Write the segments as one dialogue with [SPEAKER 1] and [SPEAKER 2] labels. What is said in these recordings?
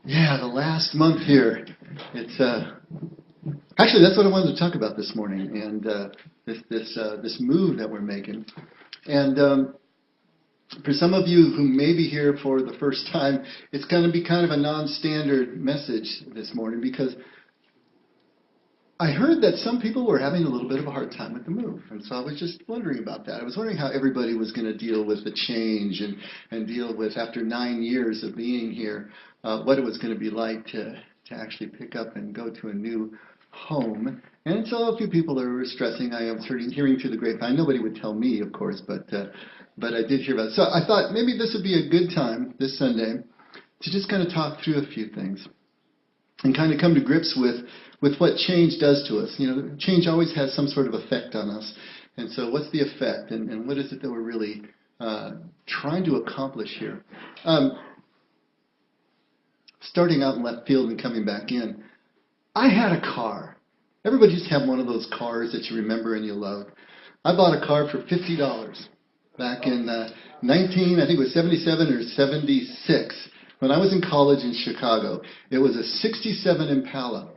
[SPEAKER 1] Yeah, the last month here. It's actually that's what I wanted to talk about this morning, and this move that we're making. And for some of you who may be here for the first time, it's going to be kind of a non-standard message this morning because I heard that some people were having a little bit of a hard time with the move, and so I was just wondering about that. I was wondering how everybody was going to deal with the change and deal with, after 9 years of being here, what it was going to be like to actually pick up and go to a new home. And so a few people are stressing. I am hearing through the grapevine. Nobody would tell me, of course, but I did hear about it. So I thought maybe this would be a good time this Sunday to just kind of talk through a few things and kind of come to grips with what change does to us. You know, change always has some sort of effect on us. And so what's the effect, and what is it that we're really trying to accomplish here? Starting out in left field and coming back in, I had a car. Everybody just had one of those cars that you remember and you love. I bought a car for $50 back in I think it was 77 or 76. When I was in college in Chicago, it was a 67 Impala.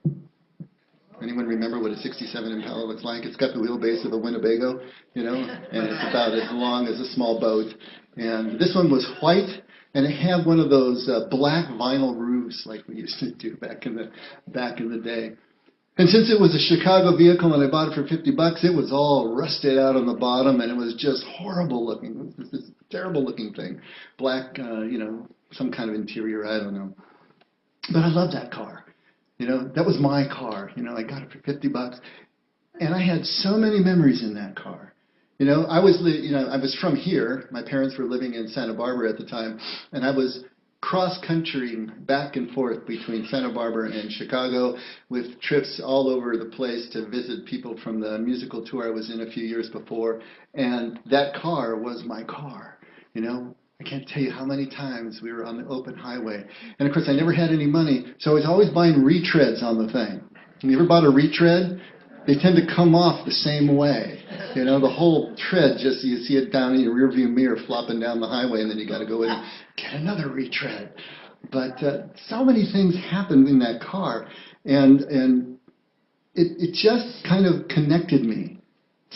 [SPEAKER 1] Anyone remember what a 67 Impala looks like? It's got the wheelbase of a Winnebago, you know, and it's about as long as a small boat. And this one was white, and it had one of those black vinyl roofs like we used to do back in the day. And since it was a Chicago vehicle and I bought it for $50, it was all rusted out on the bottom, and it was just horrible looking. It was this terrible looking thing. Black, some kind of interior, I don't know. But I loved that car. You know, that was my car. You know, I got it for $50, and I had so many memories in that car. You know, I was from here. My parents were living in Santa Barbara at the time, and I was cross-countrying back and forth between Santa Barbara and Chicago with trips all over the place to visit people from the musical tour I was in a few years before, and that car was my car, you know. I can't tell you how many times we were on the open highway. And of course, I never had any money, so I was always buying retreads on the thing. Have you ever bought a retread? They tend to come off the same way. You know, the whole tread, just you see it down in your rearview mirror flopping down the highway, and then you got to go in and get another retread. But so many things happened in that car, and it just kind of connected me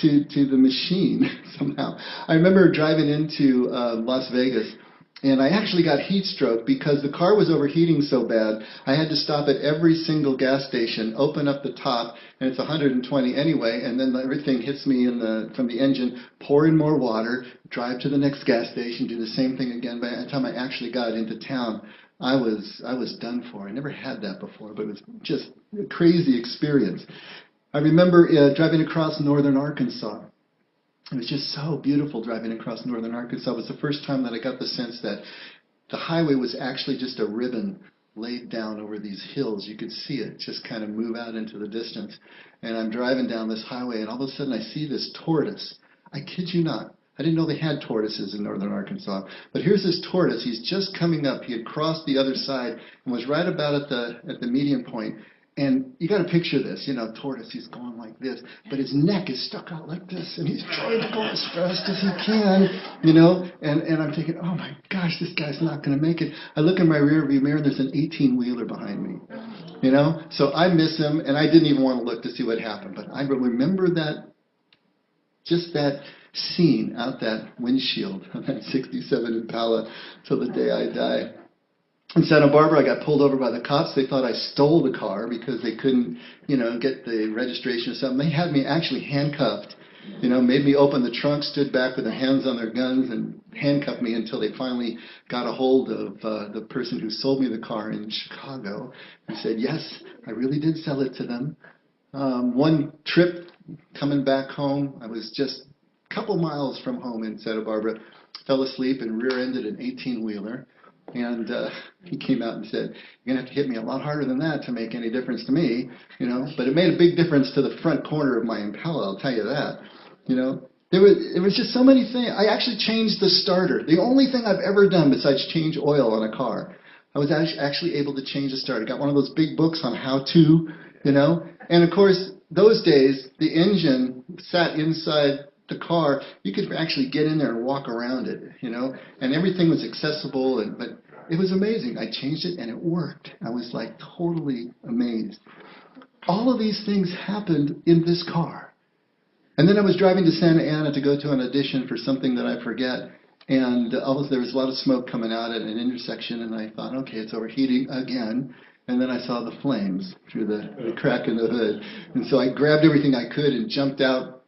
[SPEAKER 1] to the machine somehow. I remember driving into Las Vegas, and I actually got heat stroke because the car was overheating so bad. I had to stop at every single gas station, open up the top, and it's 120 anyway, and then everything hits me from the engine, pour in more water, drive to the next gas station, do the same thing again. By the time I actually got into town, I was done for. I never had that before, but it was just a crazy experience. I remember driving across northern Arkansas. It was just so beautiful driving across northern Arkansas. It was the first time that I got the sense that the highway was actually just a ribbon laid down over these hills. You could see it just kind of move out into the distance. And I'm driving down this highway, and all of a sudden I see this tortoise. I kid you not. I didn't know they had tortoises in northern Arkansas. But here's this tortoise. He's just coming up. He had crossed the other side and was right about at the median point. And you got to picture this, you know, tortoise, he's going like this, but his neck is stuck out like this, and he's trying to go as fast as he can, you know, and I'm thinking, oh my gosh, this guy's not going to make it. I look in my rearview mirror, and there's an 18-wheeler behind me, you know, so I miss him, and I didn't even want to look to see what happened, but I remember just that scene out that windshield of that 67 Impala till the day I die. In Santa Barbara, I got pulled over by the cops. They thought I stole the car because they couldn't, you know, get the registration or something. They had me actually handcuffed, you know, made me open the trunk, stood back with their hands on their guns, and handcuffed me until they finally got a hold of the person who sold me the car in Chicago. He said, yes, I really did sell it to them. One trip coming back home, I was just a couple miles from home in Santa Barbara, fell asleep and rear-ended an 18-wheeler. And he came out and said, you're going to have to hit me a lot harder than that to make any difference to me, you know. But it made a big difference to the front corner of my Impala, I'll tell you that. You know, there was just so many things. I actually changed the starter. The only thing I've ever done besides change oil on a car, I was actually able to change the starter. I got one of those big books on how to, you know. And, of course, those days, the engine sat inside the car. You could actually get in there and walk around it, you know, and everything was accessible. But It was amazing. I changed it and it worked. I was like totally amazed. All of these things happened in this car. And then I was driving to Santa Ana to go to an audition for something that I forget. And there was a lot of smoke coming out at an intersection, and I thought, okay, it's overheating again. And then I saw the flames through the crack in the hood. And so I grabbed everything I could and jumped out.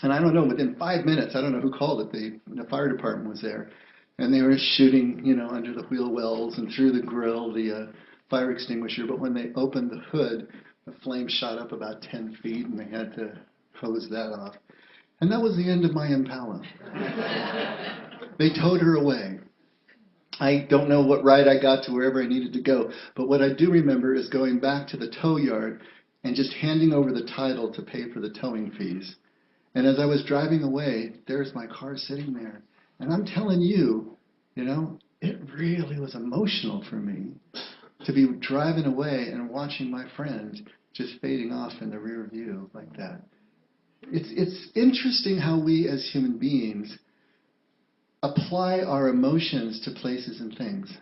[SPEAKER 1] And I don't know, within 5 minutes, I don't know who called it, the fire department was there. And they were shooting, under the wheel wells and through the grill, the fire extinguisher. But when they opened the hood, the flame shot up about 10 feet, and they had to hose that off. And that was the end of my Impala. They towed her away. I don't know what ride I got to wherever I needed to go, but what I do remember is going back to the tow yard and just handing over the title to pay for the towing fees. And as I was driving away, there's my car sitting there. And I'm telling you, it really was emotional for me to be driving away and watching my friend just fading off in the rear view like that. It's interesting how we as human beings apply our emotions to places and things.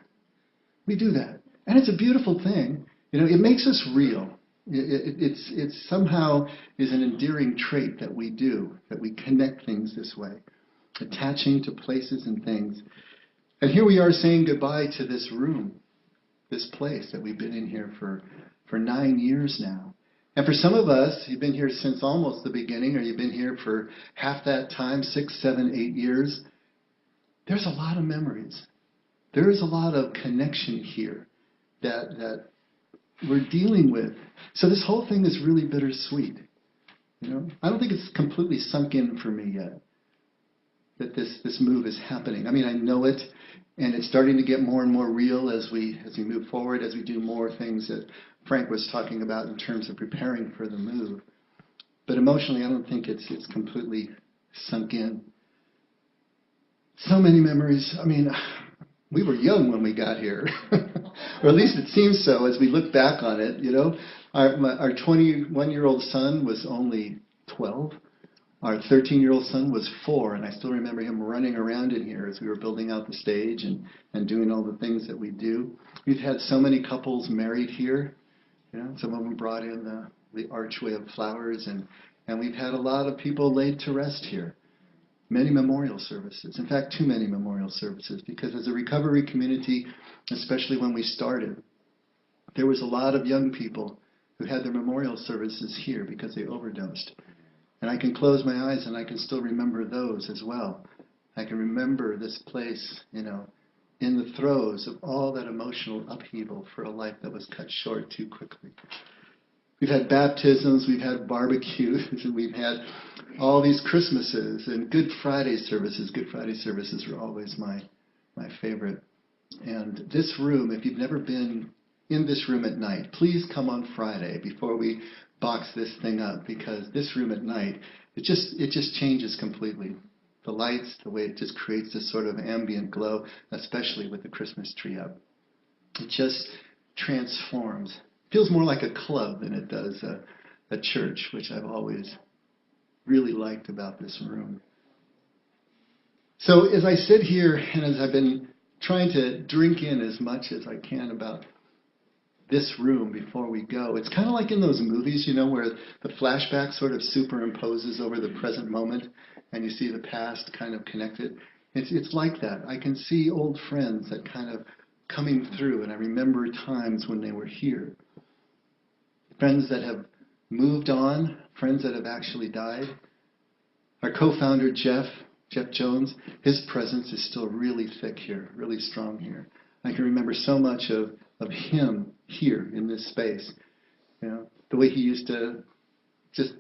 [SPEAKER 1] We do that. And it's a beautiful thing. It makes us real. It somehow is an endearing trait that we do, that we connect things this way, attaching to places and things. And here we are saying goodbye to this room, this place that we've been in here for 9 years now. And for some of us, you've been here since almost the beginning, or you've been here for half that time, 6, 7, 8 years. There's a lot of memories. There is a lot of connection here that we're dealing with. So this whole thing is really bittersweet. I don't think it's completely sunk in for me yet that this move is happening. I mean, I know it, and it's starting to get more and more real as we move forward, as we do more things that Frank was talking about in terms of preparing for the move. But emotionally, I don't think it's completely sunk in. So many memories. I mean, we were young when we got here, or at least it seems so as we look back on it. Our 21-year-old son was only 12. Our 13-year-old son was 4, and I still remember him running around in here as we were building out the stage and doing all the things that we do. We've had so many couples married here. Some of them brought in the archway of flowers, and we've had a lot of people laid to rest here. Many memorial services. In fact, too many memorial services, because as a recovery community, especially when we started, there was a lot of young people who had their memorial services here because they overdosed. And I can close my eyes and I can still remember those as well. I can remember this place, in the throes of all that emotional upheaval for a life that was cut short too quickly. We've had baptisms, we've had barbecues, and we've had all these Christmases and Good Friday services. Good Friday services are always my favorite. And this room, if you've never been in this room at night, please come on Friday before we box this thing up, because this room at night, it just changes completely. The lights, the way it just creates this sort of ambient glow, especially with the Christmas tree up. It just transforms. Feels more like a club than it does a church, which I've always really liked about this room. So as I sit here and as I've been trying to drink in as much as I can about this room before we go, it's kind of like in those movies, where the flashback sort of superimposes over the present moment and you see the past kind of connected. It's like that. I can see old friends that kind of coming through, and I remember times when they were here. Friends that have moved on, friends that have actually died. Our co-founder, Jeff Jones, his presence is still really thick here, really strong here. I can remember so much of him here in this space. The way he used to just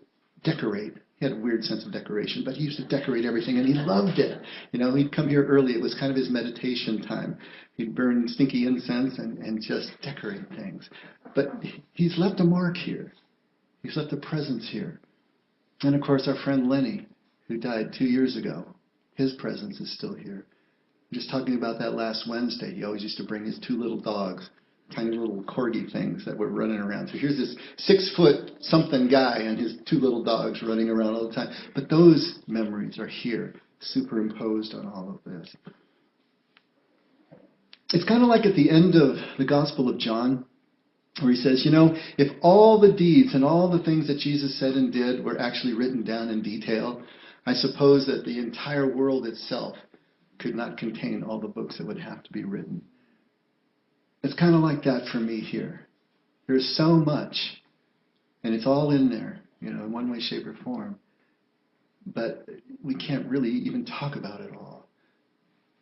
[SPEAKER 1] decorate. He had a weird sense of decoration, but he used to decorate everything, and he loved it. He'd come here early. It was kind of his meditation time. He'd burn stinky incense and just decorate things. But he's left a mark here. He's left a presence here. And, of course, our friend Lenny, who died 2 years ago, his presence is still here. Just talking about that last Wednesday, he always used to bring his 2 little dogs, tiny little corgi things that were running around. So here's this 6-foot-something guy and his 2 little dogs running around all the time. But those memories are here, superimposed on all of this. It's kind of like at the end of the Gospel of John, where he says, if all the deeds and all the things that Jesus said and did were actually written down in detail, I suppose that the entire world itself could not contain all the books that would have to be written. It's kind of like that for me here. There's so much, and it's all in there, in one way, shape, or form. But we can't really even talk about it all.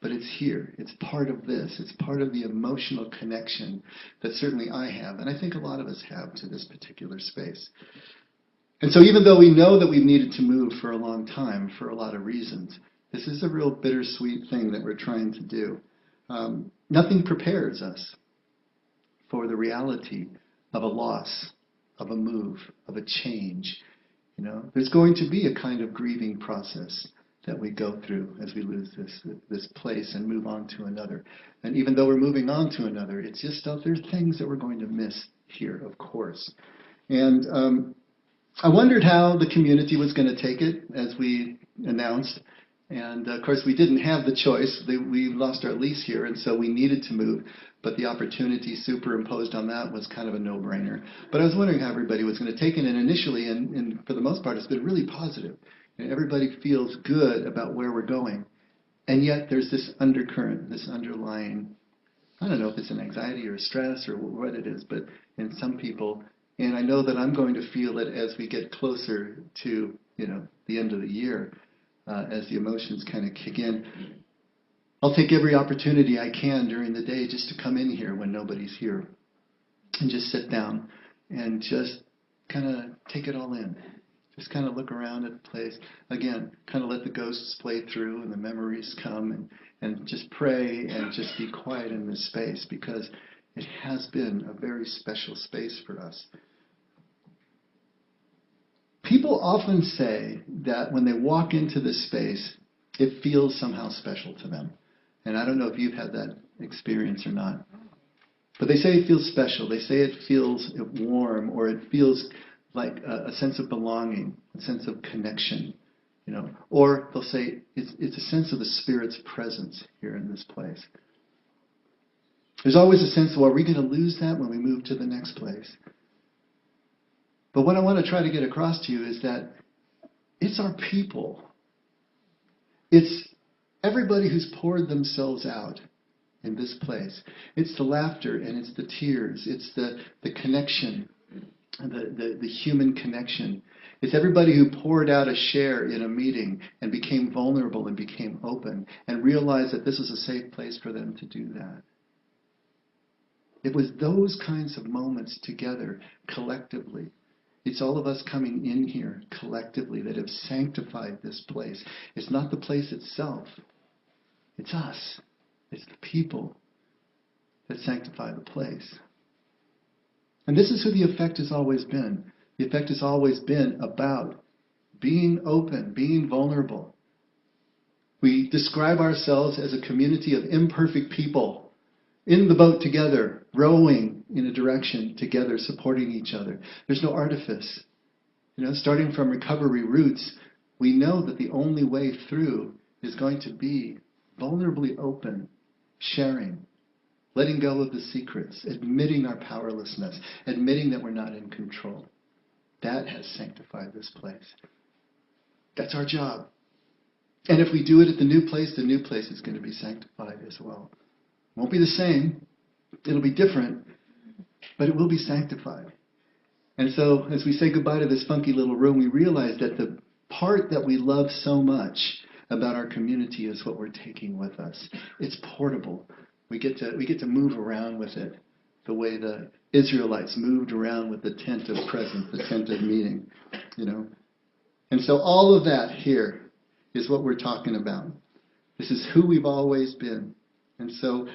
[SPEAKER 1] But it's here. It's part of this. It's part of the emotional connection that certainly I have, and I think a lot of us have, to this particular space. And so even though we know that we've needed to move for a long time for a lot of reasons, this is a real bittersweet thing that we're trying to do. Nothing prepares us for the reality of a loss, of a move, of a change. There's going to be a kind of grieving process that we go through as we lose this place and move on to another. And even though we're moving on to another, it's just there's things that we're going to miss here, of course. And I wondered how the community was going to take it as we announced. And of course, we didn't have the choice. We lost our lease here, and so we needed to move. But the opportunity superimposed on that was kind of a no-brainer. But I was wondering how everybody was going to take it. And initially, and for the most part, it's been really positive. Everybody feels good about where we're going. And yet there's this undercurrent, this underlying, I don't know if it's an anxiety or a stress or what it is, but in some people, and I know that I'm going to feel it as we get closer to, the end of the year, as the emotions kind of kick in. I'll take every opportunity I can during the day just to come in here when nobody's here and just sit down and just kind of take it all in. Just kind of look around at the place. Again, kind of let the ghosts play through and the memories come and just pray and just be quiet in this space, because it has been a very special space for us. People often say that when they walk into this space, it feels somehow special to them. And I don't know if you've had that experience or not. But they say it feels special. They say it feels warm, or it feels like a sense of belonging, a sense of connection, Or they'll say it's a sense of the Spirit's presence here in this place. There's always a sense of, are we going to lose that when we move to the next place? But what I want to try to get across to you is that it's our people. It's everybody who's poured themselves out in this place. It's the laughter and it's the tears. It's the connection, the human connection. It's everybody who poured out a share in a meeting and became vulnerable and became open and realized that this was a safe place for them to do that. It was those kinds of moments together, collectively. It's all of us coming in here collectively that have sanctified this place. It's not the place itself. It's us. It's the people that sanctify the place. And this is who the effect has always been. The effect has always been about being open, being vulnerable. We describe ourselves as a community of imperfect people in the boat together, rowing in a direction together, supporting each other. There's no artifice. Starting from recovery roots, we know that the only way through is going to be vulnerably open, sharing, letting go of the secrets, admitting our powerlessness, admitting that we're not in control. That has sanctified this place. That's our job. And if we do it at the new place is going to be sanctified as well. It won't be the same. It'll be different, but it will be sanctified. And so as we say goodbye to this funky little room, we realize that the part that we love so much about our community is what we're taking with us. It's portable. We get to move around with it the way the Israelites moved around with the tent of presence, the tent of meeting, And so all of that here is what we're talking about. This is who we've always been. And so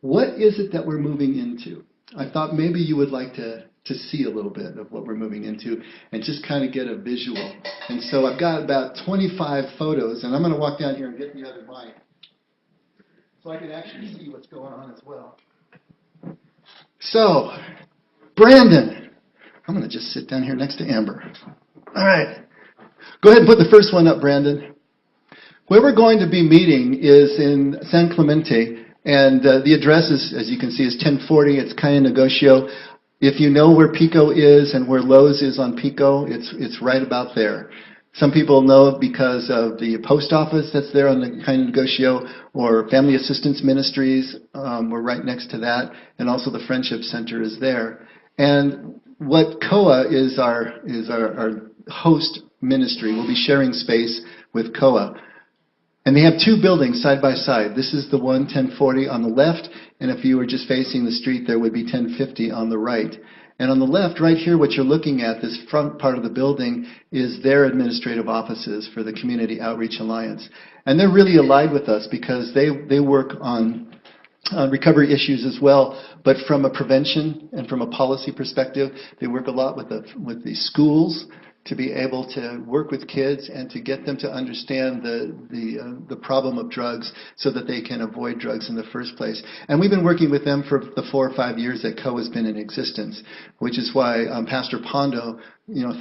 [SPEAKER 1] what is it that we're moving into? I thought maybe you would like to see a little bit of what we're moving into and just kind of get a visual. And so I've got about 25 photos, and I'm going to walk down here and get the other mic so I can actually see what's going on as well. So, Brandon. I'm going to just sit down here next to Amber. All right. Go ahead and put the first one up, Brandon. Where we're going to be meeting is in San Clemente, And the address is, as you can see, is 1040. It's Calle Negocio. If you know where Pico is and where Lowe's is on Pico, it's right about there. Some people know it because of the post office that's there on the Calle Negocio, or Family Assistance Ministries. We're right next to that, and also the Friendship Center is there. And what COA is our host ministry. We'll be sharing space with COA. And they have two buildings side by side. This is the one, 1040, on the left, and if you were just facing the street, there would be 1050 on the right. And on the left, right here, what you're looking at, this front part of the building, is their administrative offices for the Community Outreach Alliance. And they're really allied with us because they work on recovery issues as well, but from a prevention and from a policy perspective. They work a lot with the schools to be able to work with kids and to get them to understand the problem of drugs so that they can avoid drugs in the first place. And we've been working with them for the 4 or 5 years that COA has been in existence, which is why Pastor Pondo,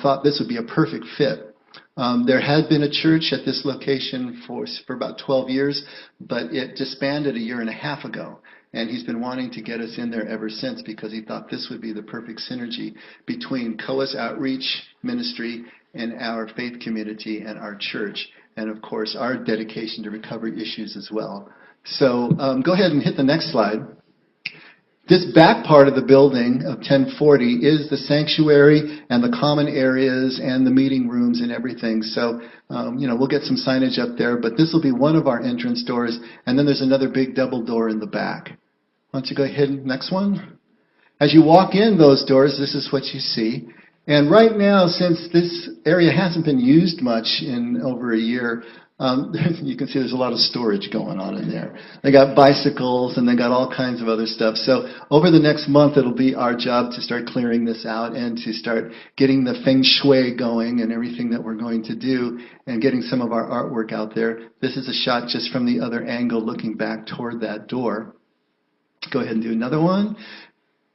[SPEAKER 1] thought this would be a perfect fit. There had been a church at this location for about 12 years, but it disbanded a year and a half ago. And he's been wanting to get us in there ever since because he thought this would be the perfect synergy between COA's outreach ministry and our faith community and our church. And, of course, our dedication to recovery issues as well. So go ahead and hit the next slide. This back part of the building of 1040 is the sanctuary and the common areas and the meeting rooms and everything. So, we'll get some signage up there, but this will be one of our entrance doors. And then there's another big double door in the back. Why don't you go ahead and next one? As you walk in those doors, this is what you see. And right now, since this area hasn't been used much in over a year, you can see there's a lot of storage going on in there. They got bicycles and they got all kinds of other stuff. So over the next month, it'll be our job to start clearing this out and to start getting the feng shui going and everything that we're going to do and getting some of our artwork out there. This is a shot just from the other angle looking back toward that door. Go ahead and do another one.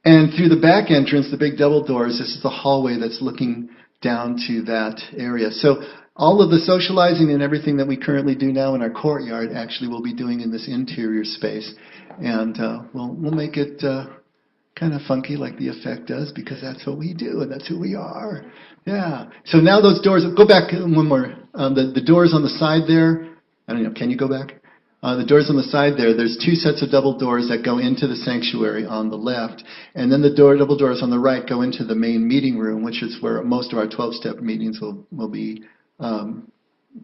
[SPEAKER 1] And through the back entrance, the big double doors, this is the hallway that's looking down to that area. So all of the socializing and everything that we currently do now in our courtyard actually we'll be doing in this interior space. And we'll make it kind of funky like the effect does because that's what we do and that's who we are. Yeah. So now those doors, go back one more. The doors on the side there, I don't know, can you go back? The doors on the side there, there's two sets of double doors that go into the sanctuary on the left. And then the double doors on the right go into the main meeting room, which is where most of our 12-step meetings will be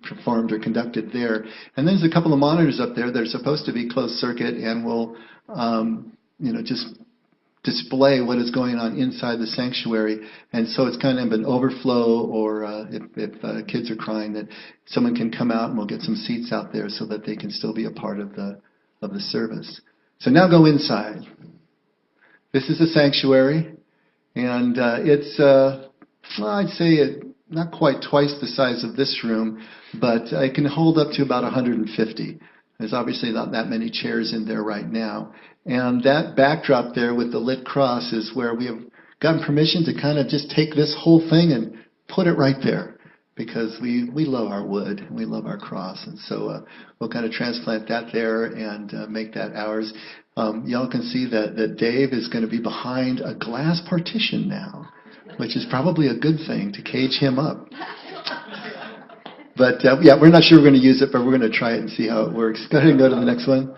[SPEAKER 1] performed or conducted there. And then there's a couple of monitors up there that are supposed to be closed circuit and will, just display what is going on inside the sanctuary. And so it's kind of an overflow, or if kids are crying, that someone can come out and we'll get some seats out there so that they can still be a part of the service. So now go inside. This is the sanctuary, and it's I'd say not quite twice the size of this room, but it can hold up to about 150. There's obviously not that many chairs in there right now. And that backdrop there with the lit cross is where we have gotten permission to kind of just take this whole thing and put it right there, because we love our wood and we love our cross. And so we'll kind of transplant that there and make that ours. Y'all can see that Dave is going to be behind a glass partition now, which is probably a good thing to cage him up. But we're not sure we're going to use it, but we're going to try it and see how it works. Go ahead and go to the next one.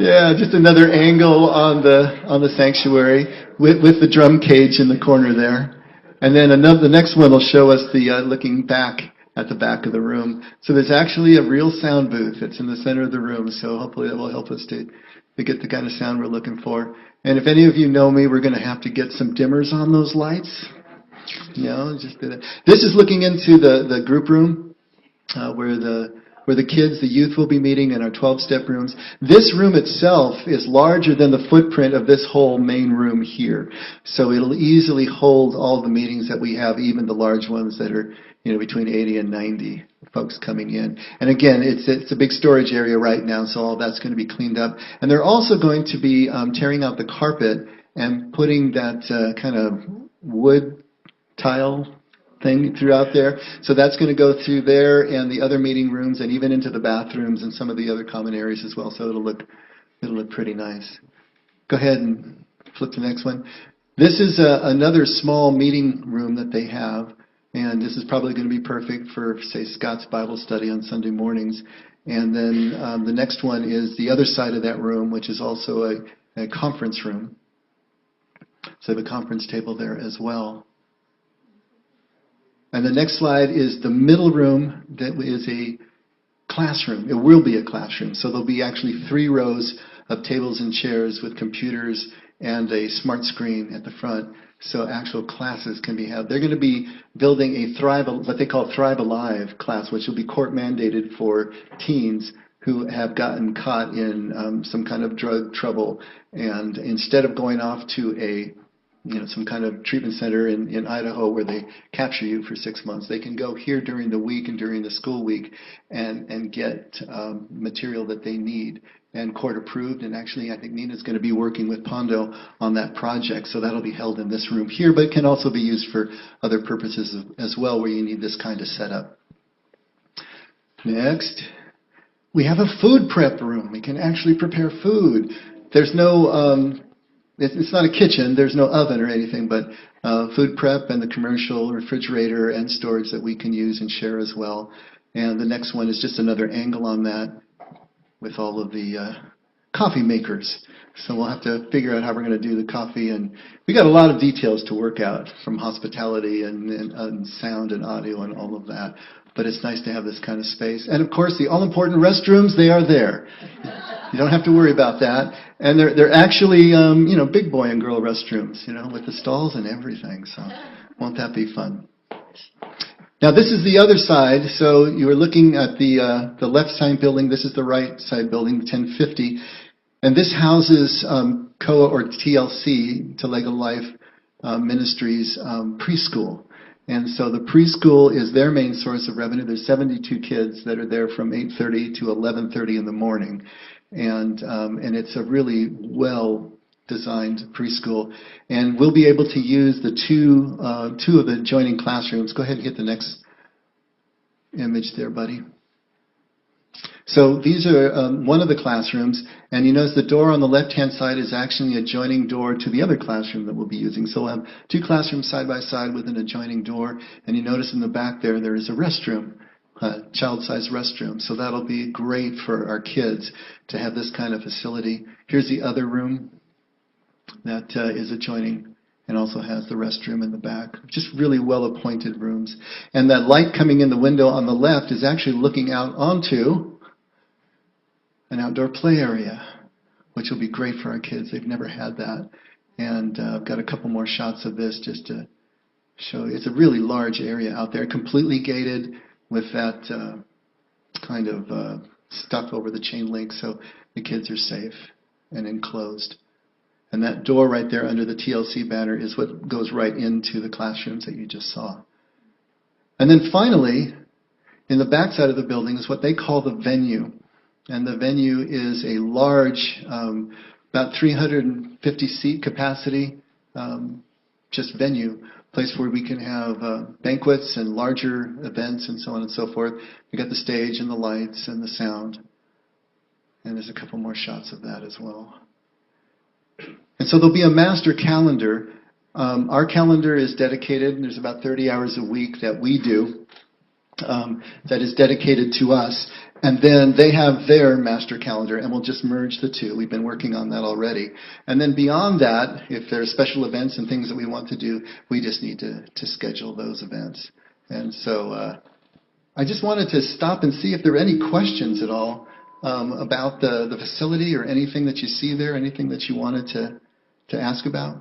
[SPEAKER 1] Yeah, just another angle on the sanctuary with the drum cage in the corner there. And then the next one will show us the looking back at the back of the room. So there's actually a real sound booth that's in the center of the room. So hopefully that will help us to get the kind of sound we're looking for. And if any of you know me, we're going to have to get some dimmers on those lights. Just do that. This is looking into the group room where the kids, the youth will be meeting in our 12-step rooms. This room itself is larger than the footprint of this whole main room here. So it'll easily hold all the meetings that we have, even the large ones that are between 80 and 90 folks coming in. And again, it's a big storage area right now, so all that's going to be cleaned up. And they're also going to be tearing out the carpet and putting that kind of wood tile thing throughout there. So that's going to go through there and the other meeting rooms and even into the bathrooms and some of the other common areas as well. So it'll look pretty nice. Go ahead and flip to the next one. This is another small meeting room that they have, and this is probably going to be perfect for, say, Scott's Bible study on Sunday mornings. And then the next one is the other side of that room, which is also a conference room. So they have a conference table there as well. And the next slide is the middle room that is a classroom. It will be a classroom. So there'll be actually 3 rows of tables and chairs with computers and a smart screen at the front. So actual classes can be held. They're going to be building a what they call Thrive Alive class, which will be court mandated for teens who have gotten caught in some kind of drug trouble. And instead of going off to some kind of treatment center in Idaho where they capture you for 6 months, they can go here during the week and during the school week and get material that they need and court approved. And actually, I think Nina's going to be working with Pondo on that project, so that'll be held in this room here, but it can also be used for other purposes as well where you need this kind of setup. Next, we have a food prep room. We can actually prepare food. There's no it's not a kitchen, there's no oven or anything, but food prep and the commercial refrigerator and storage that we can use and share as well. And the next one is just another angle on that with all of the coffee makers. So we'll have to figure out how we're going to do the coffee. And we got a lot of details to work out from hospitality and sound and audio and all of that. But it's nice to have this kind of space. And of course, the all-important restrooms, they are there. You don't have to worry about that. And they're actually, big boy and girl restrooms, with the stalls and everything. So won't that be fun? Now, this is the other side. So you are looking at the left side building. This is the right side building, 1050. And this houses COA or TLC, Telega Life Ministries preschool. And so the preschool is their main source of revenue. There's 72 kids that are there from 8:30 to 11:30 in the morning. And it's a really well-designed preschool. And we'll be able to use the two of the adjoining classrooms. Go ahead and hit the next image there, buddy. So these are one of the classrooms, and you notice the door on the left-hand side is actually an adjoining door to the other classroom that we'll be using. So we'll have 2 classrooms side by side with an adjoining door, and you notice in the back there is a restroom, child-sized restroom. So that'll be great for our kids to have this kind of facility. Here's the other room that is adjoining and also has the restroom in the back. Just really well-appointed rooms. And that light coming in the window on the left is actually looking out onto an outdoor play area, which will be great for our kids. They've never had that. And I've got a couple more shots of this just to show you. It's a really large area out there, completely gated with that kind of stuff over the chain link, so the kids are safe and enclosed. And that door right there under the TLC banner is what goes right into the classrooms that you just saw. And then finally, in the back side of the building is what they call the venue. And the venue is a large, about 350 seat capacity, just venue, place where we can have banquets and larger events and so on and so forth. We got the stage and the lights and the sound. And there's a couple more shots of that as well. And so there'll be a master calendar. Our calendar is dedicated, and there's about 30 hours a week that we do that is dedicated to us. And then they have their master calendar, and we'll just merge the two. We've been working on that already. And then beyond that, if there are special events and things that we want to do, we just need to schedule those events. And so I just wanted to stop and see if there were any questions at all about the facility or anything that you see there, anything that you wanted to ask about.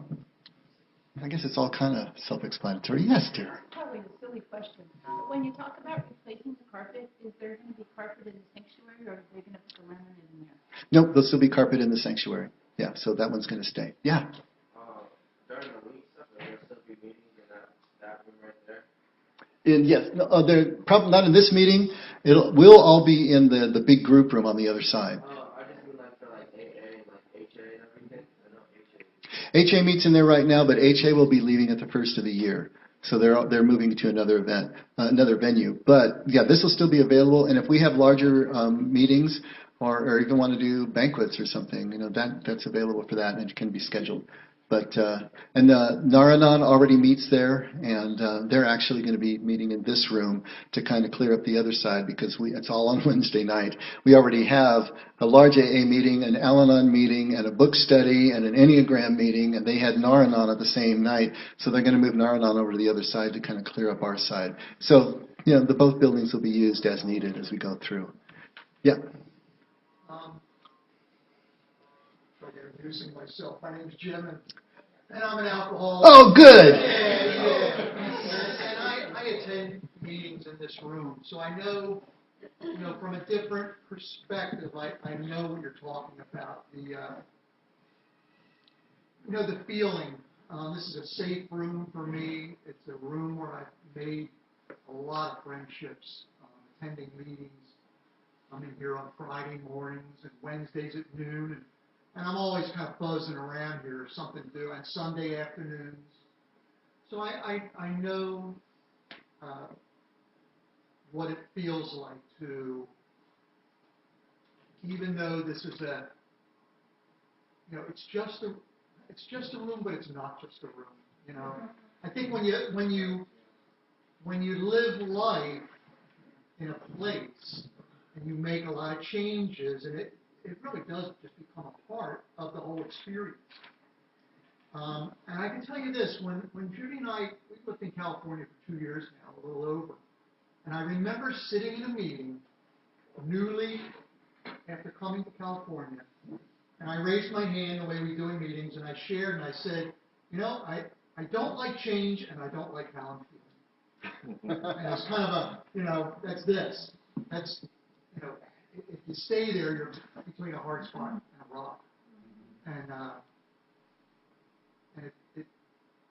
[SPEAKER 1] I guess it's all kind of self-explanatory. Yes, dear.
[SPEAKER 2] Probably a silly question. But when you talk about replacing the carpet, is there going to be carpet in the sanctuary, or are they going to put the laminate in there?
[SPEAKER 1] Nope, there'll still be carpet in the sanctuary. Yeah, so that one's going to stay. Yeah.
[SPEAKER 3] During the week, there'll still be meetings in that room right there?
[SPEAKER 1] Yes, no, they're probably not in this meeting. We'll all be in the big group room on the other side.
[SPEAKER 3] I just mean like for like AA, like HA and everything. I know HA.
[SPEAKER 1] HA meets in there right now, but HA will be leaving at the first of the year. So they're moving to another venue. But yeah, this will still be available. And if we have larger meetings or even want to do banquets or something, that's available for that and it can be scheduled. But Naranan already meets there, and they're actually going to be meeting in this room to kind of clear up the other side because it's all on Wednesday night. We already have a large AA meeting, an Al-Anon meeting, and a book study, and an Enneagram meeting, and they had Naranan at the same night, so they're going to move Naranan over to the other side to kind of clear up our side. So, the both buildings will be used as needed as we go through. Yeah.
[SPEAKER 4] Introducing myself. My name's Jim, and I'm an alcoholic.
[SPEAKER 1] Oh, good.
[SPEAKER 4] And I attend meetings in this room, so I know, from a different perspective, I know what you're talking about. The feeling. This is a safe room for me. It's a room where I've made a lot of friendships, attending meetings. I'm in here on Friday mornings and Wednesdays at noon, and I'm always kind of buzzing around here, something to do, and Sunday afternoons. So I know what it feels like to, even though this is it's just a room, but it's not just a room. I think when you live life in a place and you make a lot of changes, and it really does just become a part of the whole experience. And I can tell you this, when Judy and I, we've lived in California for 2 years now, a little over, and I remember sitting in a meeting, newly, after coming to California, and I raised my hand the way we do in meetings, and I shared, and I said, I don't like change, and I don't like how I'm feeling. And it's kind of that's this. That's, if you stay there, you're between a hard spot and a rock. And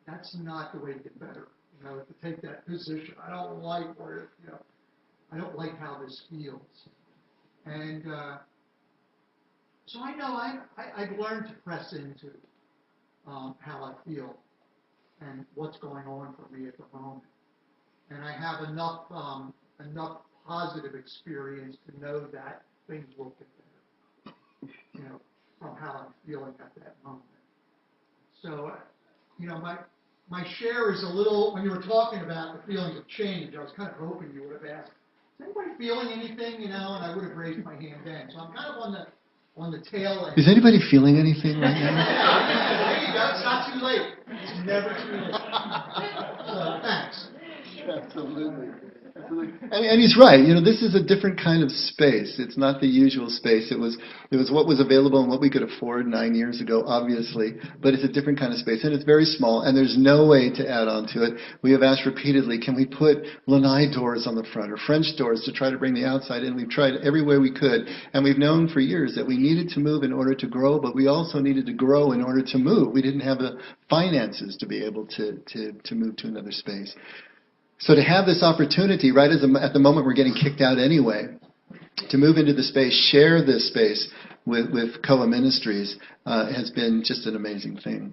[SPEAKER 4] that's not the way to get better. To take that position. I don't like I don't like how this feels. And so I know I've learned to press into how I feel and what's going on for me at the moment. And I have enough positive experience to know that things will get better, from how I'm feeling at that moment. So, my share is a little, when you were talking about the feelings of change, I was kind of hoping you would have asked, is anybody feeling anything, and I would have raised my hand then. So I'm kind of on the tail end.
[SPEAKER 1] Is anybody feeling anything right now?
[SPEAKER 4] There you go. It's not too late. It's never too late. So, thanks.
[SPEAKER 1] Absolutely. And he's right. This is a different kind of space. It's not the usual space. It was what was available and what we could afford 9 years ago, obviously. But it's a different kind of space, and it's very small. And there's no way to add on to it. We have asked repeatedly, can we put lanai doors on the front or French doors to try to bring the outside in? We've tried every way we could, and we've known for years that we needed to move in order to grow, but we also needed to grow in order to move. We didn't have the finances to be able to move to another space. So to have this opportunity, right at the moment we're getting kicked out anyway, to move into the space, share this space with Koa Ministries has been just an amazing thing.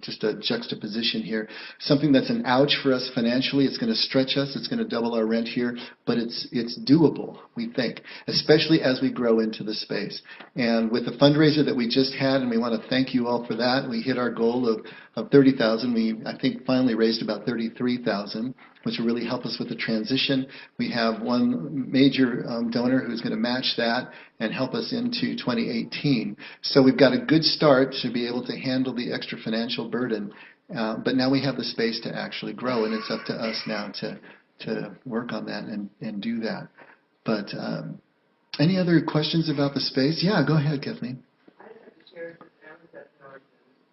[SPEAKER 1] Just a juxtaposition here. Something that's an ouch for us financially. It's going to stretch us. It's going to double our rent here, but it's doable, we think, especially as we grow into the space. And with the fundraiser that we just had, and we want to thank you all for that, we hit our goal of 30,000. We, I think, finally raised about 33,000, which will really help us with the transition. We have one major donor who's going to match that and help us into 2018. So we've got a good start to be able to handle the extra financial burden. But now we have the space to actually grow, and it's up to us now to work on that and do that. But any other questions about the space? Yeah, go ahead, Kathleen.
[SPEAKER 5] I just have to share that I was at Northern,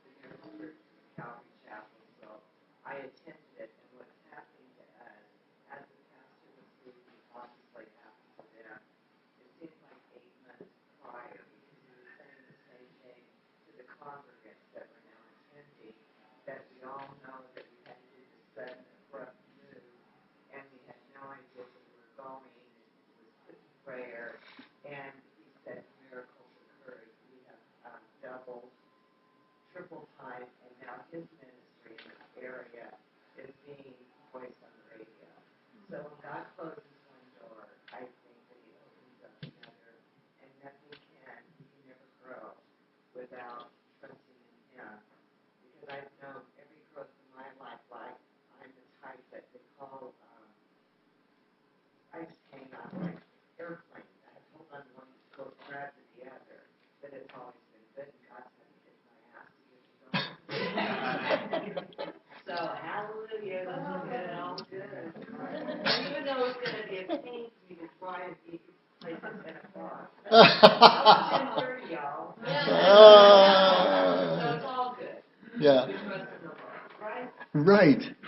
[SPEAKER 5] the University of Calvary Chapel, so I attended it, and what's happening to us, as the pastor was leaving, obviously happened to them, it seemed like 8 months prior, because he was saying the same thing to the congregants that were now attending, that we all know that we had to do this sudden abrupt move, and we had no idea where we were going, and it was put in prayer, and he said miracles occurred. We So when God closes one door, I think that He opens up another, and nothing can, you can never grow without trusting in Him. Because I've known every growth in my life, like I'm the type that they call, I just hang on like airplanes. I hold on to one foot, grab to the other, but it's always been good, and God's had to kick my ass to get me going. So hallelujah, all good. Even though it's going to be a pain for me to try and be place at 10 o'clock. It's 10:30, y'all. So it's all good.
[SPEAKER 1] Yeah.
[SPEAKER 5] We trust in the Lord, right?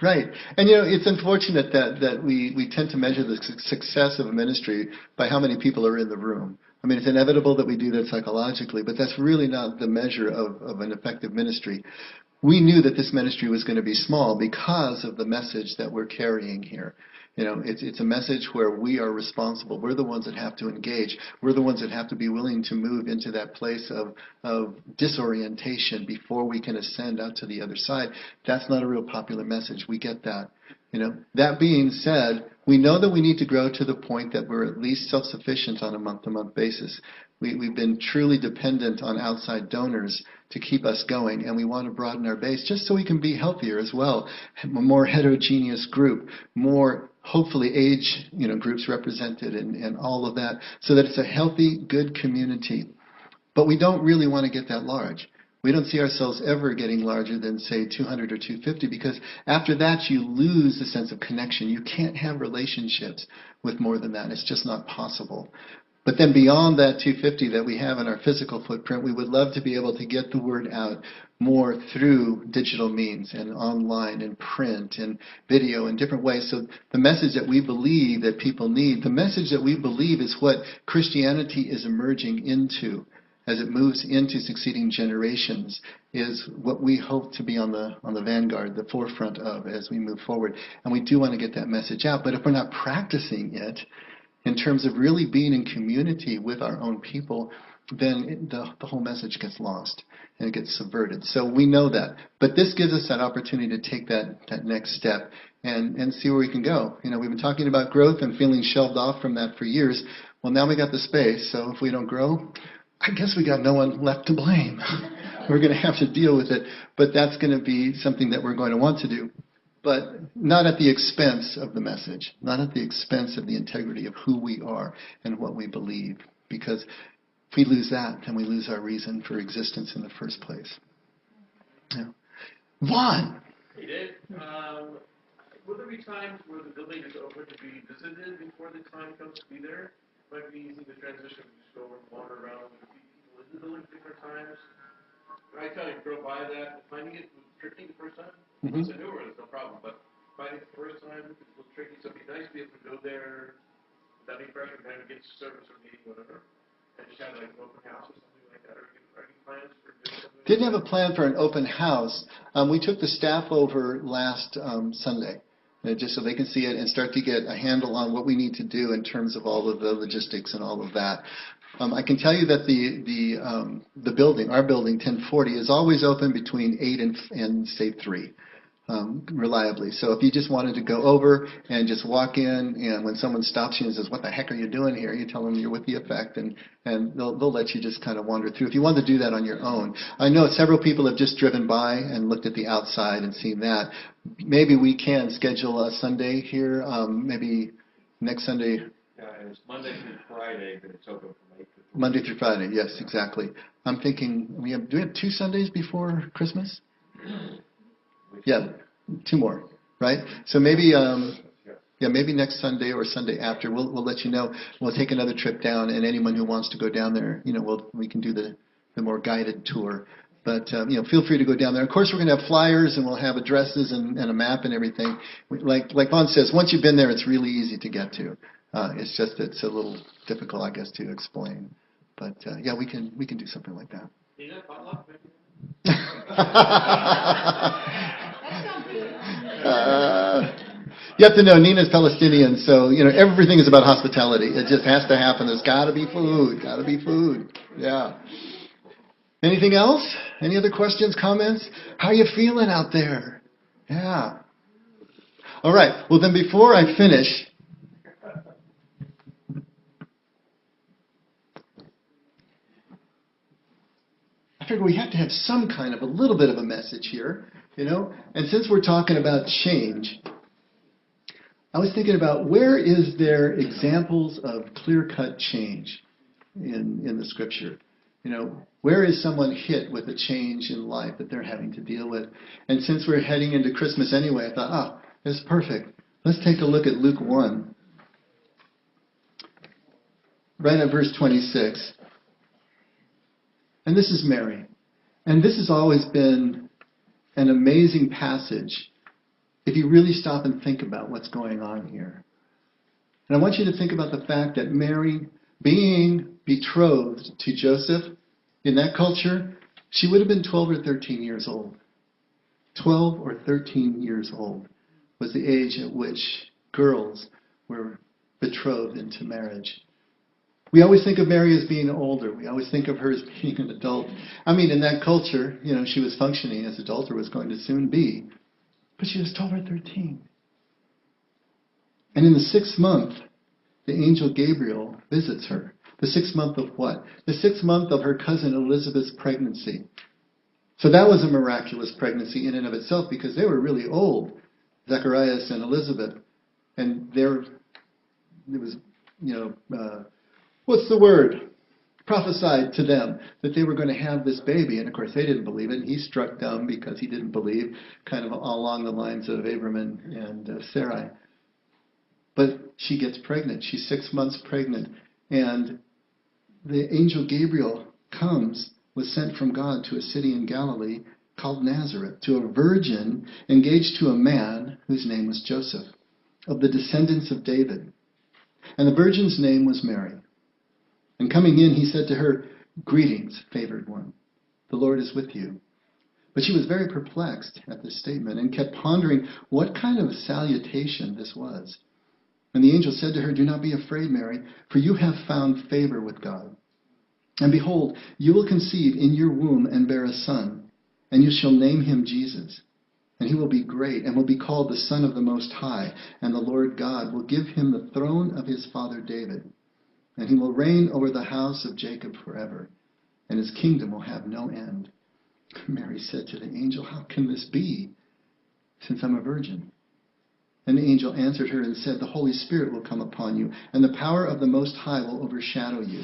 [SPEAKER 1] Right. And it's unfortunate that we tend to measure the success of a ministry by how many people are in the room. I mean, it's inevitable that we do that psychologically, but that's really not the measure of an effective ministry. We knew that this ministry was going to be small because of the message that we're carrying here. It's a message where we are responsible. We're the ones that have to engage. We're the ones that have to be willing to move into that place of disorientation before we can ascend out to the other side. That's not a real popular message. We get that. That being said, we know that we need to grow to the point that we're at least self-sufficient on a month-to-month basis. We've been truly dependent on outside donors to keep us going, and we want to broaden our base just so we can be healthier as well. A more heterogeneous group, more hopefully age groups represented and all of that, so that it's a healthy, good community. But we don't really want to get that large. We don't see ourselves ever getting larger than, say, 200 or 250, because after that you lose the sense of connection. You can't have relationships with more than that. It's just not possible. But then beyond that 250 that we have in our physical footprint, we would love to be able to get the word out more through digital means and online and print and video in different ways. So the message that we believe that people need, the message that we believe is what Christianity is emerging into as it moves into succeeding generations, is what we hope to be on the vanguard, the forefront of as we move forward. And we do want to get that message out. But if we're not practicing it, in terms of really being in community with our own people, then the whole message gets lost and it gets subverted. So we know that. But this gives us that opportunity to take that next step and see where we can go. We've been talking about growth and feeling shelved off from that for years. Well, now we got the space, so if we don't grow, I guess we got no one left to blame. We're going to have to deal with it. But that's going to be something that we're going to want to do. But not at the expense of the message, not at the expense of the integrity of who we are and what we believe. Because if we lose that, then we lose our reason for existence in the first place. Yeah. Juan!
[SPEAKER 3] Hey, Dave. Will there be times where the building is open to be visited before the time comes to be there? It might be easy to transition, just go over and wander around and see people in the building at different times. I kind of drove by that, finding it was tricky the first time. Once I knew where, there's no problem. But finding it the first time, it's a little tricky. So it'd be nice to be able to go there without any pressure, kind of get service or meeting, whatever, and just have like an open house or something like that. Are any plans for doing something?
[SPEAKER 1] Didn't have a plan for an open house. We took the staff over last Sunday, just so they can see it and start to get a handle on what we need to do in terms of all of the logistics and all of that. I can tell you that the building, our building, 1040, is always open between 8 and say 3, reliably. So if you just wanted to go over and just walk in, and when someone stops you and says, "What the heck are you doing here?" you tell them you're with the effect, and they'll let you just kind of wander through. If you want to do that on your own, I know several people have just driven by and looked at the outside and seen that. Maybe we can schedule a Sunday here, maybe next Sunday.
[SPEAKER 6] Yeah, it's Monday through Friday, but it's open from 8 to 3.
[SPEAKER 1] Monday through Friday, yes, exactly. I'm thinking, do we have 2 Sundays before Christmas? Yeah, 2 more, right? So maybe, maybe next Sunday or Sunday after, we'll let you know. We'll take another trip down, and anyone who wants to go down there, we can do the more guided tour. But feel free to go down there. Of course, we're going to have flyers, and we'll have addresses and a map and everything. Like Vaughn says, once you've been there, it's really easy to get to. It's just it's a little difficult, I guess, to explain. But we can do something like that. You have to know Nina's Palestinian, so everything is about hospitality. It just has to happen. There's got to be food. Got to be food. Yeah. Anything else? Any other questions, comments? How are you feeling out there? Yeah. All right. Well, then before I finish, figured we have to have some kind of a little bit of a message here, you know? And since we're talking about change, I was thinking about where is there examples of clear-cut change in the Scripture? You know, where is someone hit with a change in life that they're having to deal with? And since we're heading into Christmas anyway, I thought, this is perfect. Let's take a look at Luke 1. Right at verse 26. And this is Mary. And this has always been an amazing passage if you really stop and think about what's going on here. And I want you to think about the fact that Mary, being betrothed to Joseph, in that culture, she would have been 12 or 13 years old. 12 or 13 years old was the age at which girls were betrothed into marriage. We always think of Mary as being older. We always think of her as being an adult. I mean, in that culture, you know, she was functioning as adult or was going to soon be. But she was 12 or 13. And in the 6th month, the angel Gabriel visits her. The 6th month of what? The 6th month of her cousin Elizabeth's pregnancy. So that was a miraculous pregnancy in and of itself because they were really old, Zacharias and Elizabeth. And there was, what's the word? Prophesied to them that they were going to have this baby. And of course, they didn't believe it. And he struck dumb because he didn't believe, kind of along the lines of Abram and Sarai. But she gets pregnant. She's 6 months pregnant. And the angel Gabriel was sent from God to a city in Galilee called Nazareth, to a virgin engaged to a man whose name was Joseph, of the descendants of David. And the virgin's name was Mary. And coming in, he said to her, "Greetings, favored one. The Lord is with you." But she was very perplexed at this statement and kept pondering what kind of salutation this was. And the angel said to her, "Do not be afraid, Mary, for you have found favor with God. And behold, you will conceive in your womb and bear a son, and you shall name him Jesus. And he will be great and will be called the Son of the Most High. And the Lord God will give him the throne of his father David. And he will reign over the house of Jacob forever. And his kingdom will have no end." Mary said to the angel, "How can this be, since I'm a virgin?" And the angel answered her and said, "The Holy Spirit will come upon you, and the power of the Most High will overshadow you.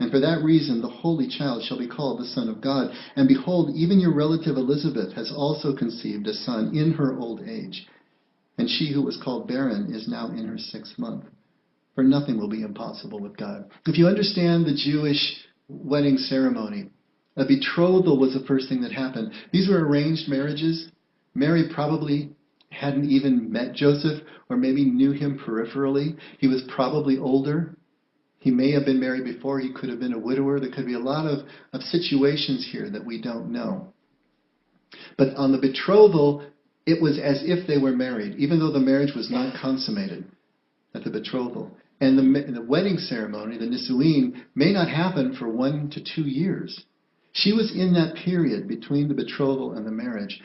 [SPEAKER 1] And for that reason, the Holy Child shall be called the Son of God. And behold, even your relative Elizabeth has also conceived a son in her old age. And she who was called barren is now in her 6th month. For nothing will be impossible with God." If you understand the Jewish wedding ceremony, a betrothal was the first thing that happened. These were arranged marriages. Mary probably hadn't even met Joseph, or maybe knew him peripherally. He was probably older. He may have been married before. He could have been a widower. There could be a lot of situations here that we don't know. But on the betrothal, it was as if they were married, even though the marriage was not consummated at the betrothal. And the wedding ceremony, the Nisuin, may not happen for 1 to 2 years. She was in that period between the betrothal and the marriage.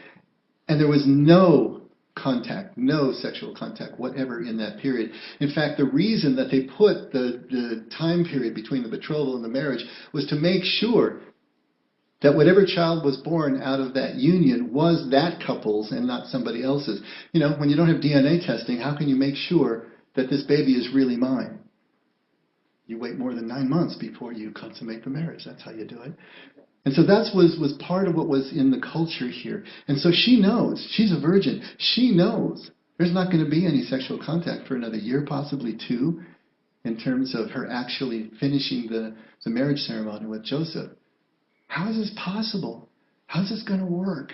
[SPEAKER 1] And there was no contact, no sexual contact, whatever, in that period. In fact, the reason that they put the time period between the betrothal and the marriage was to make sure that whatever child was born out of that union was that couple's and not somebody else's. You know, when you don't have DNA testing, how can you make sure that this baby is really mine? You wait more than 9 months before you consummate the marriage. That's how you do it. And so that was part of what was in the culture here. And so she knows. She's a virgin. She knows there's not going to be any sexual contact for another year, possibly 2, in terms of her actually finishing the marriage ceremony with Joseph. How is this possible? How's this going to work?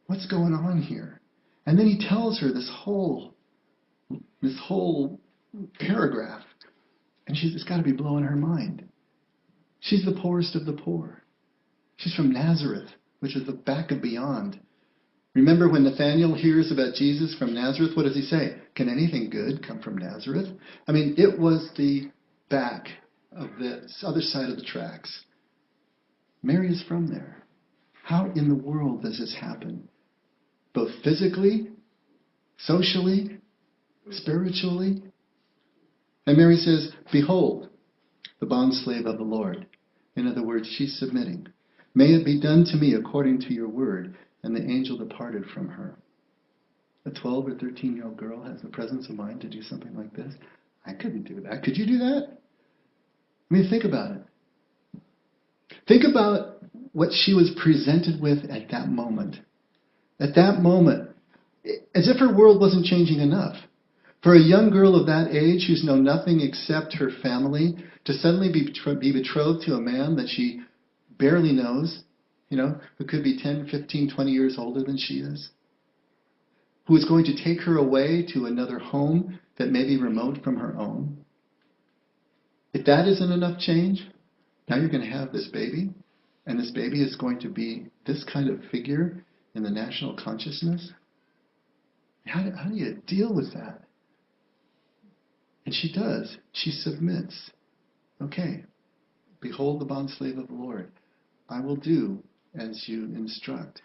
[SPEAKER 1] What's going on here? And then he tells her this whole paragraph. And it's got to be blowing her mind. She's the poorest of the poor. She's from Nazareth, which is the back of beyond. Remember when Nathanael hears about Jesus from Nazareth, what does he say? Can anything good come from Nazareth? I mean, it was the back of the other side of the tracks. Mary is from there. How in the world does this happen? Both physically, socially, spiritually. And Mary says, "Behold, the bondslave of the Lord." In other words, she's submitting. May it be done to me according to your word. And the angel departed from her. A 12 or 13-year-old girl has the presence of mind to do something like this? I couldn't do that. Could you do that? I mean, think about it. Think about what she was presented with at that moment. At that moment, as if her world wasn't changing enough. For a young girl of that age who's known nothing except her family, to suddenly be betrothed to a man that she barely knows, who could be 10, 15, 20 years older than she is, who is going to take her away to another home that may be remote from her own. If that isn't enough change, now you're going to have this baby, and this baby is going to be this kind of figure in the national consciousness. How do you deal with that? And she does. She submits. Okay, behold the bondslave of the Lord. I will do as you instruct.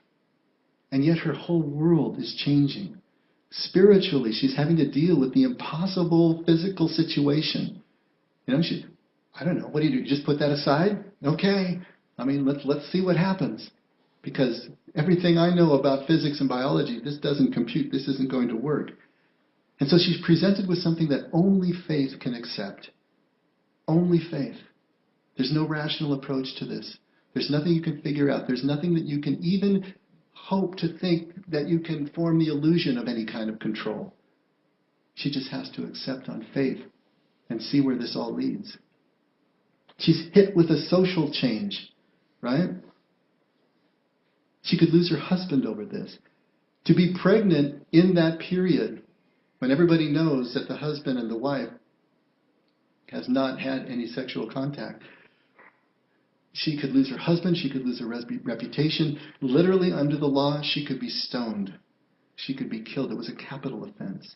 [SPEAKER 1] And yet her whole world is changing. Spiritually, she's having to deal with the impossible physical situation. I don't know, what do? You just put that aside? Okay, let's see what happens. Because everything I know about physics and biology, this doesn't compute, this isn't going to work. And so she's presented with something that only faith can accept. Only faith. There's no rational approach to this. There's nothing you can figure out. There's nothing that you can even hope to think that you can form the illusion of any kind of control. She just has to accept on faith and see where this all leads. She's hit with a social change, right? She could lose her husband over this. To be pregnant in that period, when everybody knows that the husband and the wife has not had any sexual contact, she could lose her husband, she could lose her reputation. Literally, under the law, she could be stoned. She could be killed. It was a capital offense.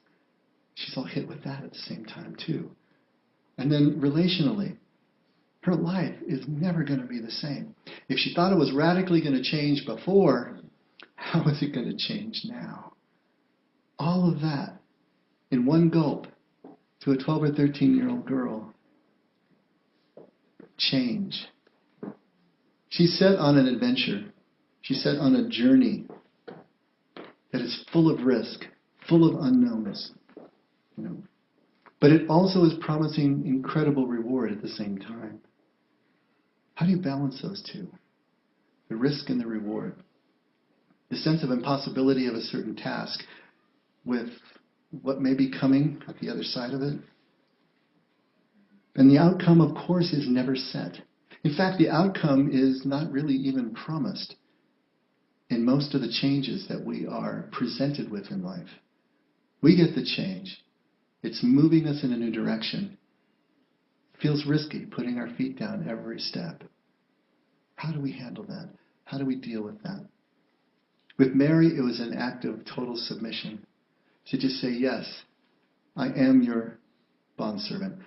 [SPEAKER 1] She's all hit with that at the same time, too. And then relationally, her life is never going to be the same. If she thought it was radically going to change before, how is it going to change now? All of that in one gulp to a 12 or 13-year-old girl. Change. She's set on an adventure. She's set on a journey that is full of risk, full of unknowns. But it also is promising incredible reward at the same time. How do you balance those two? The risk and the reward. The sense of impossibility of a certain task with what may be coming at the other side of it. And the outcome, of course, is never set. In fact, the outcome is not really even promised in most of the changes that we are presented with in life. We get the change. It's moving us in a new direction. It feels risky putting our feet down every step. How do we handle that? How do we deal with that? With Mary, it was an act of total submission. To just say, yes, I am your bondservant.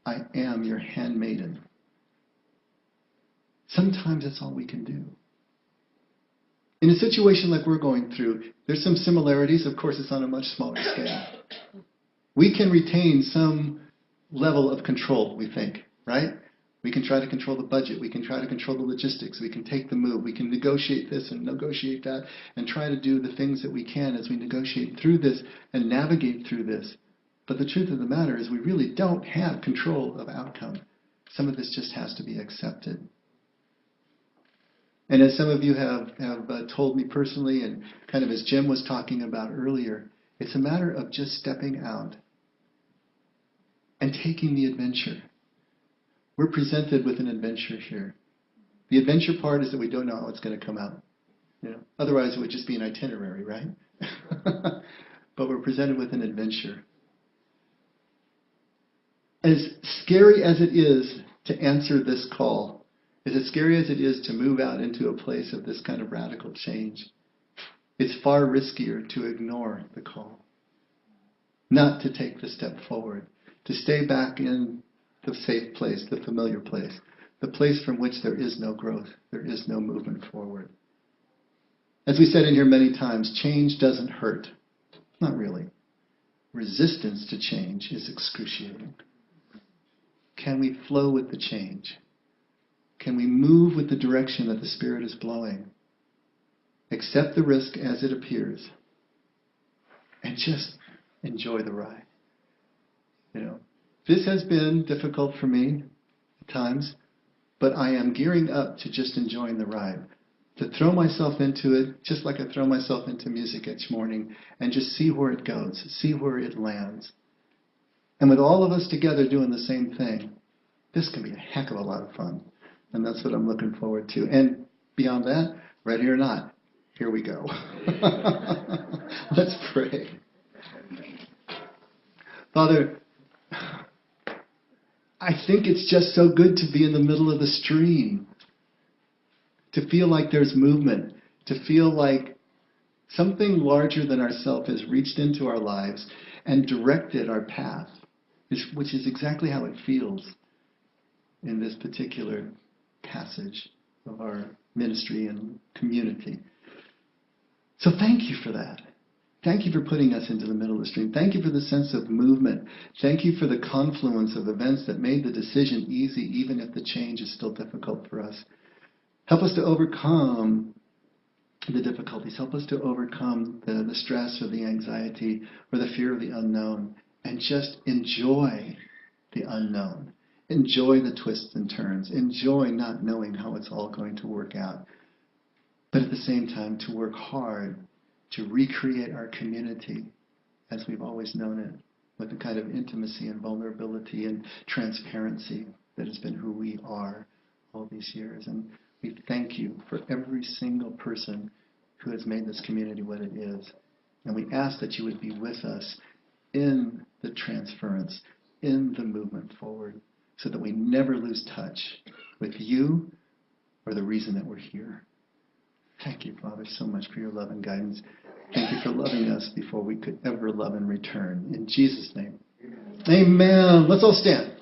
[SPEAKER 1] I am your handmaiden. Sometimes that's all we can do. In a situation like we're going through, there's some similarities. Of course, it's on a much smaller scale. We can retain some level of control, we think, right? We can try to control the budget. We can try to control the logistics. We can take the move. We can negotiate this and negotiate that and try to do the things that we can as we negotiate through this and navigate through this. But the truth of the matter is we really don't have control of outcome. Some of this just has to be accepted. And as some of you have told me personally, and kind of as Jim was talking about earlier, it's a matter of just stepping out and taking the adventure. We're presented with an adventure here. The adventure part is that we don't know how it's going to come out. Otherwise, it would just be an itinerary, right? But we're presented with an adventure. As scary as it is to answer this call, as scary as it is to move out into a place of this kind of radical change, it's far riskier to ignore the call, not to take the step forward, to stay back in the safe place, the familiar place, the place from which there is no growth, there is no movement forward. As we said in here many times, change doesn't hurt. Not really. Resistance to change is excruciating. Can we flow with the change? Can we move with the direction that the Spirit is blowing? Accept the risk as it appears. And just enjoy the ride. This has been difficult for me at times, but I am gearing up to just enjoying the ride. To throw myself into it, just like I throw myself into music each morning, and just see where it goes, see where it lands. And with all of us together doing the same thing, this can be a heck of a lot of fun. And that's what I'm looking forward to. And beyond that, ready or not, here we go. Let's pray. Father, I think it's just so good to be in the middle of the stream. To feel like there's movement. To feel like something larger than ourselves has reached into our lives and directed our path. Which is exactly how it feels in this particular passage of our ministry and community. So thank you for that. Thank you for putting us into the middle of the stream. Thank you for the sense of movement. Thank you for the confluence of events that made the decision easy, even if the change is still difficult for us. Help us to overcome the difficulties. Help us to overcome the stress or the anxiety or the fear of the unknown, and just enjoy the unknown. Enjoy the twists and turns. Enjoy not knowing how it's all going to work out. But at the same time, to work hard to recreate our community as we've always known it, with the kind of intimacy and vulnerability and transparency that has been who we are all these years. And we thank you for every single person who has made this community what it is. And we ask that you would be with us in the transference, in the movement forward, so that we never lose touch with you or the reason that we're here. Thank you, Father, so much for your love and guidance. Thank you for loving us before we could ever love in return. In Jesus' name. Amen. Let's all stand.